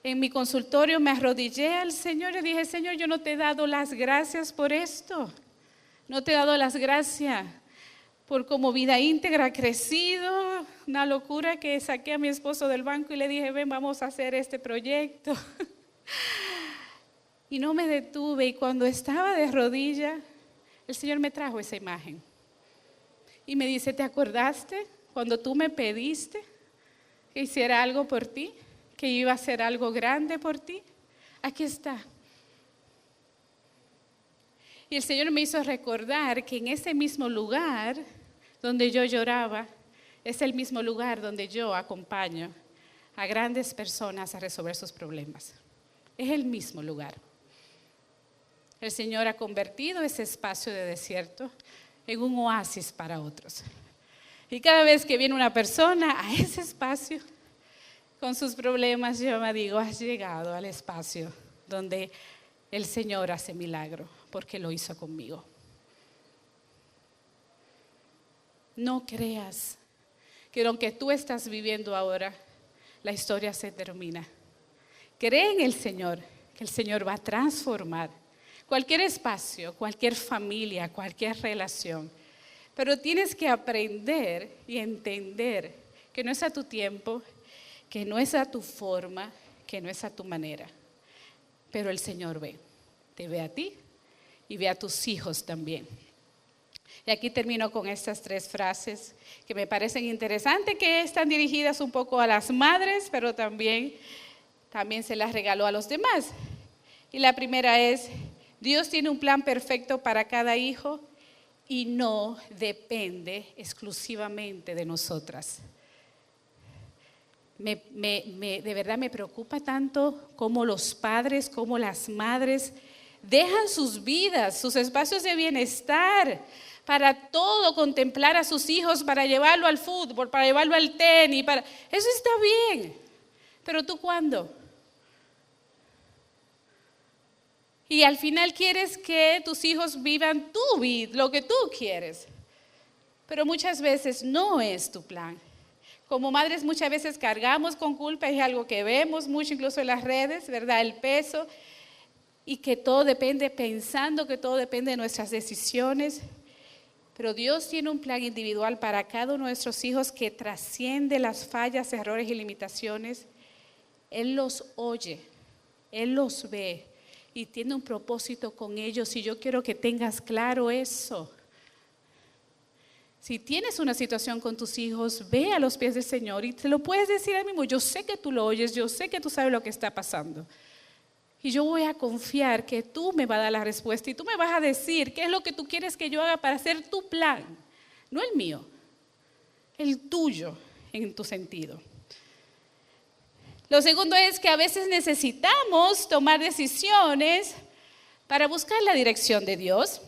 en mi consultorio me arrodillé al Señor y dije, Señor, yo no te he dado las gracias por esto. No te he dado las gracias por cómo Vida Íntegra ha crecido. Una locura que saqué a mi esposo del banco y le dije, ven, vamos a hacer este proyecto. Y no me detuve, y cuando estaba de rodilla, el Señor me trajo esa imagen. Y me dice, ¿te acordaste cuando tú me pediste que hiciera algo por ti? Que iba a hacer algo grande por ti. Aquí está. Y el Señor me hizo recordar que en ese mismo lugar donde yo lloraba, es el mismo lugar donde yo acompaño a grandes personas a resolver sus problemas. Es el mismo lugar. El Señor ha convertido ese espacio de desierto en un oasis para otros. Y cada vez que viene una persona a ese espacio con sus problemas, yo me digo, has llegado al espacio donde el Señor hace milagro, porque lo hizo conmigo. No creas que aunque tú estás viviendo ahora, la historia se termina. Cree en el Señor, que el Señor va a transformar cualquier espacio, cualquier familia, cualquier relación. Pero tienes que aprender y entender que no es a tu tiempo, que no es a tu forma, que no es a tu manera. Pero el Señor ve, te ve a ti y ve a tus hijos también. Y aquí termino con estas 3 frases que me parecen interesantes, que están dirigidas un poco a las madres, pero también se las regaló a los demás. Y la primera es, Dios tiene un plan perfecto para cada hijo y no depende exclusivamente de nosotras. De verdad me preocupa tanto cómo los padres, cómo las madres dejan sus vidas, sus espacios de bienestar para todo contemplar a sus hijos, para llevarlo al fútbol, para llevarlo al tenis. Eso está bien, pero ¿tú cuándo? Y al final quieres que tus hijos vivan tu vida, lo que tú quieres. Pero muchas veces no es tu plan. Como madres muchas veces cargamos con culpa, es algo que vemos mucho incluso en las redes, ¿verdad? El peso, y que todo depende, pensando que todo depende de nuestras decisiones. Pero Dios tiene un plan individual para cada uno de nuestros hijos que trasciende las fallas, errores y limitaciones. Él los oye, Él los ve y tiene un propósito con ellos, y yo quiero que tengas claro eso. Si tienes una situación con tus hijos, ve a los pies del Señor y te lo puedes decir a mí mismo. Yo sé que tú lo oyes, yo sé que tú sabes lo que está pasando. Y yo voy a confiar que tú me vas a dar la respuesta y tú me vas a decir qué es lo que tú quieres que yo haga para hacer tu plan. No el mío, el tuyo en tu sentido. Lo segundo es que a veces necesitamos tomar decisiones para buscar la dirección de Dios.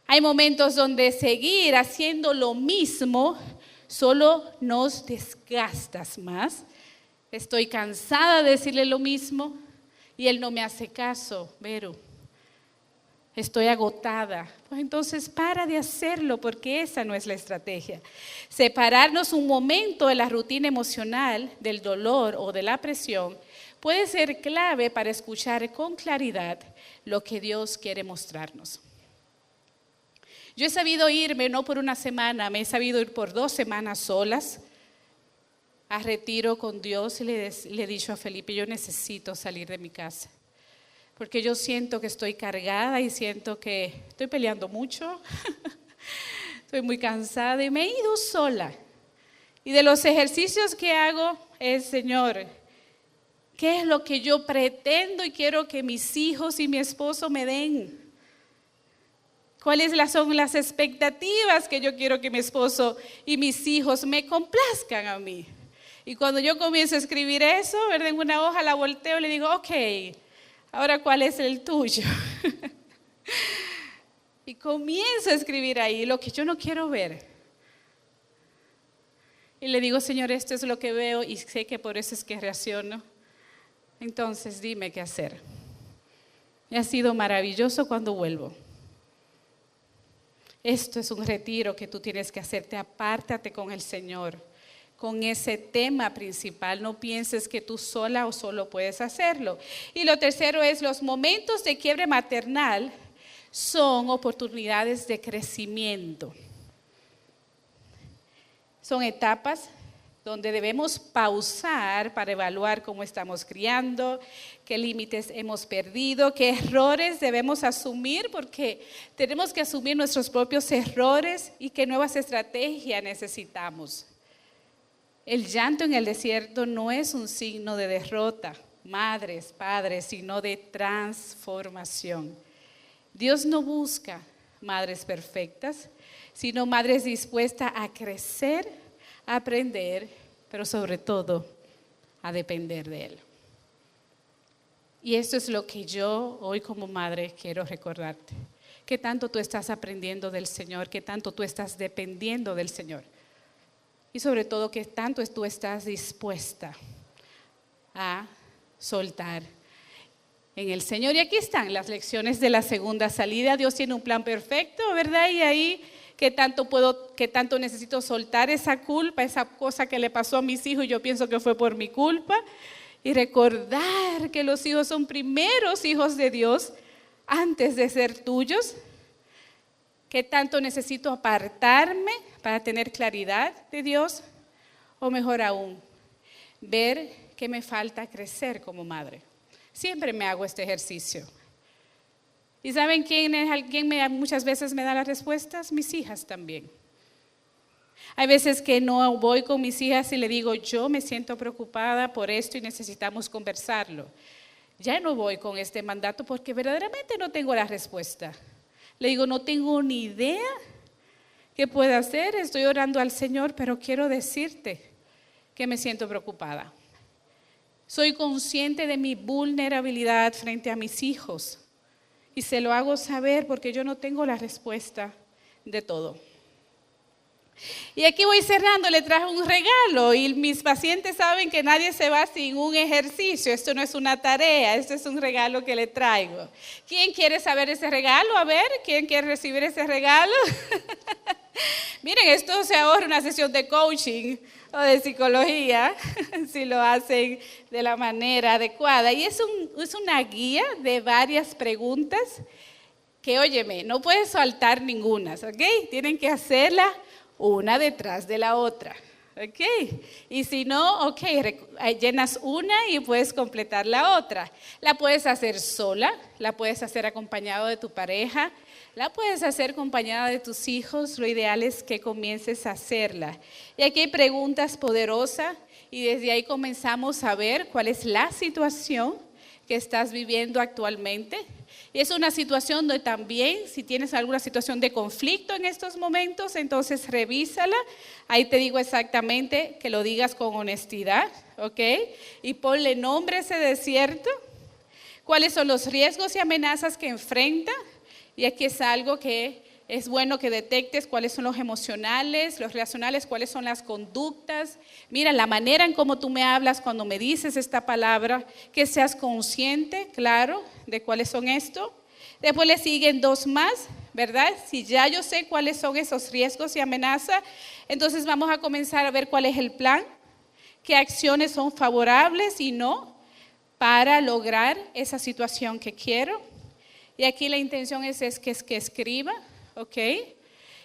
Hay momentos donde seguir haciendo lo mismo solo nos desgastas más. Estoy cansada de decirle lo mismo y él no me hace caso, Vero. Estoy agotada. Pues entonces para de hacerlo, porque esa no es la estrategia. Separarnos un momento de la rutina emocional, del dolor o de la presión puede ser clave para escuchar con claridad lo que Dios quiere mostrarnos. Yo he sabido irme no por una semana, me he sabido ir por 2 semanas solas a retiro con Dios, y le he dicho a Felipe, yo necesito salir de mi casa. Porque yo siento que estoy cargada y siento que estoy peleando mucho, estoy muy cansada y me he ido sola. Y de los ejercicios que hago es, Señor, ¿qué es lo que yo pretendo y quiero que mis hijos y mi esposo me den? ¿Cuáles son las expectativas que yo quiero que mi esposo y mis hijos me complazcan a mí? Y cuando yo comienzo a escribir eso, ¿verdad? En una hoja la volteo y le digo, ok, ahora ¿cuál es el tuyo? Y comienzo a escribir ahí lo que yo no quiero ver. Y le digo, Señor, esto es lo que veo y sé que por eso es que reacciono. Entonces dime qué hacer. Y ha sido maravilloso cuando vuelvo. Esto es un retiro que tú tienes que hacerte. Apártate con el Señor, con ese tema principal. No pienses que tú sola o solo puedes hacerlo. Y lo tercero es, los momentos de quiebre maternal son oportunidades de crecimiento. Son etapas donde debemos pausar para evaluar cómo estamos criando, qué límites hemos perdido, qué errores debemos asumir, porque tenemos que asumir nuestros propios errores y qué nuevas estrategias necesitamos. El llanto en el desierto no es un signo de derrota, madres, padres, sino de transformación. Dios no busca madres perfectas, sino madres dispuestas a crecer, a aprender, pero sobre todo a depender de Él. Y esto es lo que yo hoy como madre quiero recordarte. ¿Qué tanto tú estás aprendiendo del Señor? ¿Qué tanto tú estás dependiendo del Señor? Y sobre todo, ¿qué tanto tú estás dispuesta a soltar en el Señor? Y aquí están las lecciones de la segunda salida. Dios tiene un plan perfecto, ¿verdad? Y ahí, ¿qué tanto necesito soltar esa culpa, esa cosa que le pasó a mis hijos y yo pienso que fue por mi culpa? Y recordar que los hijos son primeros hijos de Dios antes de ser tuyos. ¿Qué tanto necesito apartarme para tener claridad de Dios? O mejor aún, ver que me falta crecer como madre. Siempre me hago este ejercicio. ¿Y saben quién muchas veces me da las respuestas? Mis hijas también. Hay veces que no voy con mis hijas y le digo, yo me siento preocupada por esto y necesitamos conversarlo. Ya no voy con este mandato porque verdaderamente no tengo la respuesta. Le digo, no tengo ni idea qué puedo hacer, estoy orando al Señor, pero quiero decirte que me siento preocupada. Soy consciente de mi vulnerabilidad frente a mis hijos y se lo hago saber porque yo no tengo la respuesta de todo. Y aquí voy cerrando, le traje un regalo y mis pacientes saben que nadie se va sin un ejercicio, esto no es una tarea, esto es un regalo que le traigo. ¿Quién quiere saber ese regalo? A ver, ¿quién quiere recibir ese regalo? Miren, esto se ahorra una sesión de coaching o de psicología si lo hacen de la manera adecuada. Y es una guía de varias preguntas que, óyeme, no puedes saltar ninguna, ¿ok? Tienen que hacerla una detrás de la otra, ¿ok? Y si no, ok, llenas una y puedes completar la otra. La puedes hacer sola, la puedes hacer acompañado de tu pareja, la puedes hacer acompañada de tus hijos. Lo ideal es que comiences a hacerla. Y aquí hay preguntas poderosas y desde ahí comenzamos a ver cuál es la situación que estás viviendo actualmente. Y es una situación donde también, si tienes alguna situación de conflicto en estos momentos, entonces revísala. Ahí te digo exactamente que lo digas con honestidad, ¿ok? Y ponle nombre a ese desierto. ¿Cuáles son los riesgos y amenazas que enfrenta? Y aquí es algo que es bueno que detectes cuáles son los emocionales, los relacionales, cuáles son las conductas. Mira, la manera en cómo tú me hablas cuando me dices esta palabra, que seas consciente, claro, de cuáles son estos. Después le siguen dos más, ¿verdad? Si ya yo sé cuáles son esos riesgos y amenazas, entonces vamos a comenzar a ver cuál es el plan, qué acciones son favorables y no para lograr esa situación que quiero. Y aquí la intención es que escriba, ¿ok?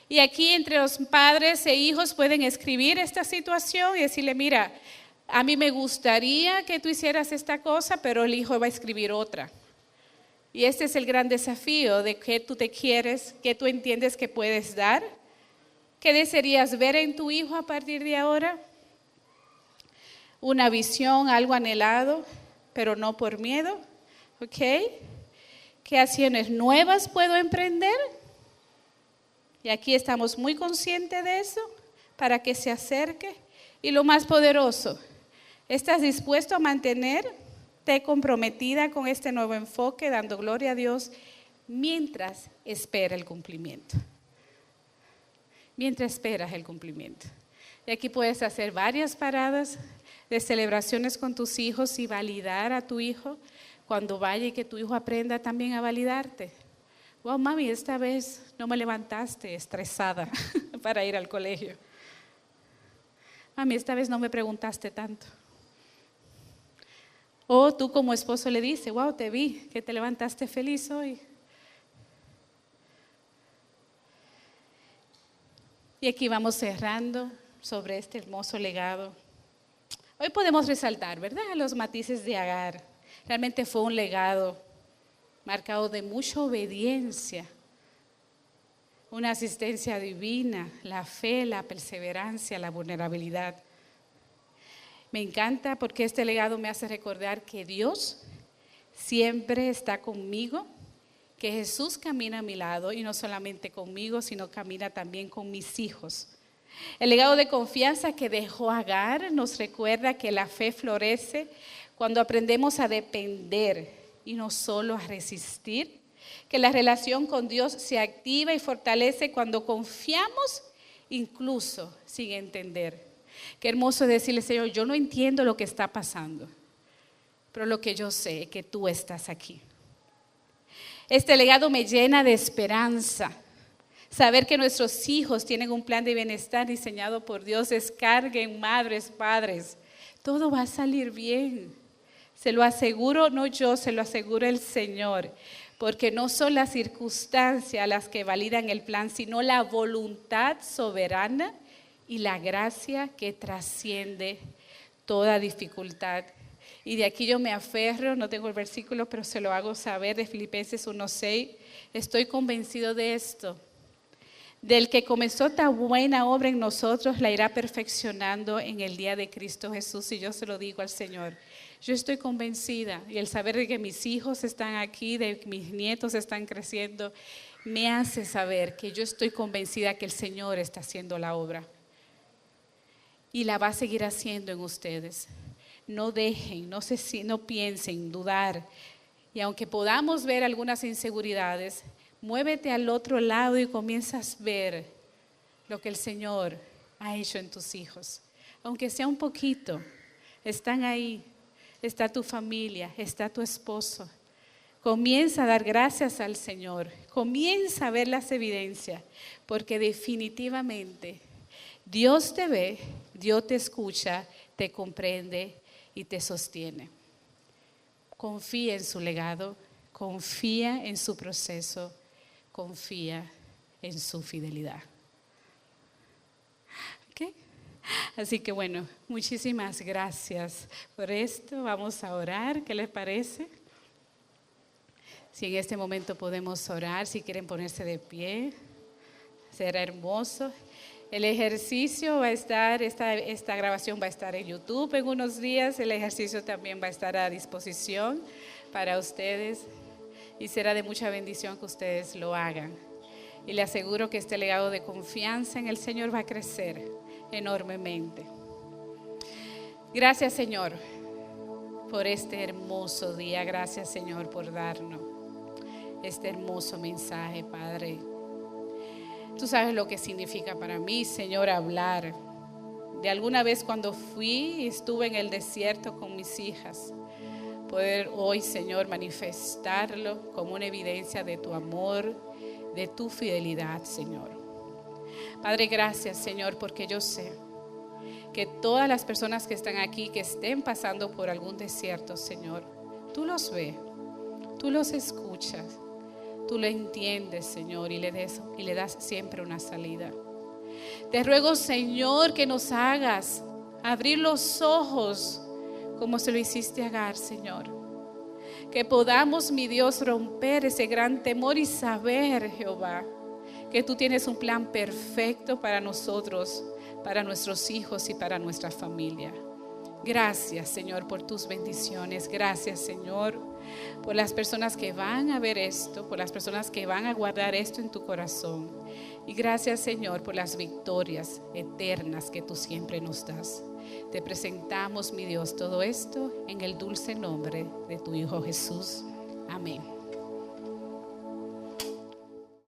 Y aquí entre los padres e hijos pueden escribir esta situación y decirle, mira, a mí me gustaría que tú hicieras esta cosa, pero el hijo va a escribir otra. Y este es el gran desafío de qué tú te quieres, qué tú entiendes que puedes dar, qué desearías ver en tu hijo a partir de ahora. Una visión, algo anhelado, pero no por miedo, ¿ok? ¿Qué acciones nuevas puedo emprender? Y aquí estamos muy conscientes de eso para que se acerque. Y lo más poderoso, ¿estás dispuesto a mantenerte comprometida con este nuevo enfoque, dando gloria a Dios mientras espera el cumplimiento? Mientras esperas el cumplimiento. Y aquí puedes hacer varias paradas de celebraciones con tus hijos y validar a tu hijo cuando vaya y que tu hijo aprenda también a validarte. Wow, mami, esta vez no me levantaste estresada para ir al colegio. Mami, esta vez no me preguntaste tanto. O tú como esposo le dices, wow, te vi que te levantaste feliz hoy. Y aquí vamos cerrando sobre este hermoso legado Hoy podemos resaltar, ¿verdad?, los matices de Agar. Realmente fue un legado marcado de mucha obediencia, una asistencia divina, la fe, la perseverancia, la vulnerabilidad. Me encanta porque este legado me hace recordar que Dios siempre está conmigo, que Jesús camina a mi lado y no solamente conmigo, sino camina también con mis hijos. El legado de confianza que dejó Agar nos recuerda que la fe florece cuando aprendemos a depender y no solo a resistir, que la relación con Dios se activa y fortalece cuando confiamos incluso sin entender. Qué hermoso es decirle, Señor, yo no entiendo lo que está pasando, pero lo que yo sé es que tú estás aquí. Este legado me llena de esperanza. Saber que nuestros hijos tienen un plan de bienestar diseñado por Dios. Descarguen, madres, padres. Todo va a salir bien. Se lo aseguro, no yo, se lo asegura el Señor. Porque no son las circunstancias las que validan el plan, sino la voluntad soberana y la gracia que trasciende toda dificultad. Y de aquí yo me aferro, no tengo el versículo, pero se lo hago saber, de Filipenses 1:6. Estoy convencido de esto. Del que comenzó tan buena obra en nosotros, la irá perfeccionando en el día de Cristo Jesús. Y yo se lo digo al Señor. Yo estoy convencida, y el saber de que mis hijos están aquí, de que mis nietos están creciendo, me hace saber que yo estoy convencida que el Señor está haciendo la obra. Y la va a seguir haciendo en ustedes. No dejen, no piensen, dudar. Y aunque podamos ver algunas inseguridades, muévete al otro lado y comienzas a ver lo que el Señor ha hecho en tus hijos. Aunque sea un poquito, están ahí. Está tu familia, está tu esposo. Comienza a dar gracias al Señor. Comienza a ver las evidencias, porque definitivamente Dios te ve, Dios te escucha, te comprende y te sostiene. Confía en su legado, confía en su proceso, confía en su fidelidad. ¿Ok? Así que bueno, muchísimas gracias por esto. Vamos a orar, ¿qué les parece? Si en este momento podemos orar, si quieren ponerse de pie, será hermoso. El ejercicio va a estar, esta grabación va a estar en YouTube en unos días. El ejercicio también va a estar a disposición para ustedes y será de mucha bendición que ustedes lo hagan. Y le aseguro que este legado de confianza en el Señor va a crecer enormemente. Gracias, Señor, por este hermoso día. Gracias, Señor, por darnos este hermoso mensaje, Padre. Tú sabes lo que significa para mí, Señor, hablar. De alguna vez cuando fui y estuve en el desierto con mis hijas, poder hoy, Señor, manifestarlo como una evidencia de tu amor, de tu fidelidad, Señor. Padre, gracias, Señor, porque yo sé que todas las personas que están aquí, que estén pasando por algún desierto, Señor, tú los ves, tú los escuchas, tú lo entiendes, Señor, y le das siempre una salida. Te ruego, Señor, que nos hagas abrir los ojos como se lo hiciste a Agar, Señor. Que podamos, mi Dios, romper ese gran temor y saber, Jehová, que tú tienes un plan perfecto para nosotros, para nuestros hijos y para nuestra familia. Gracias, Señor, por tus bendiciones. Gracias, Señor, por las personas que van a ver esto, por las personas que van a guardar esto en tu corazón. Y gracias, Señor, por las victorias eternas que tú siempre nos das. Te presentamos, mi Dios, todo esto en el dulce nombre de tu Hijo Jesús. Amén.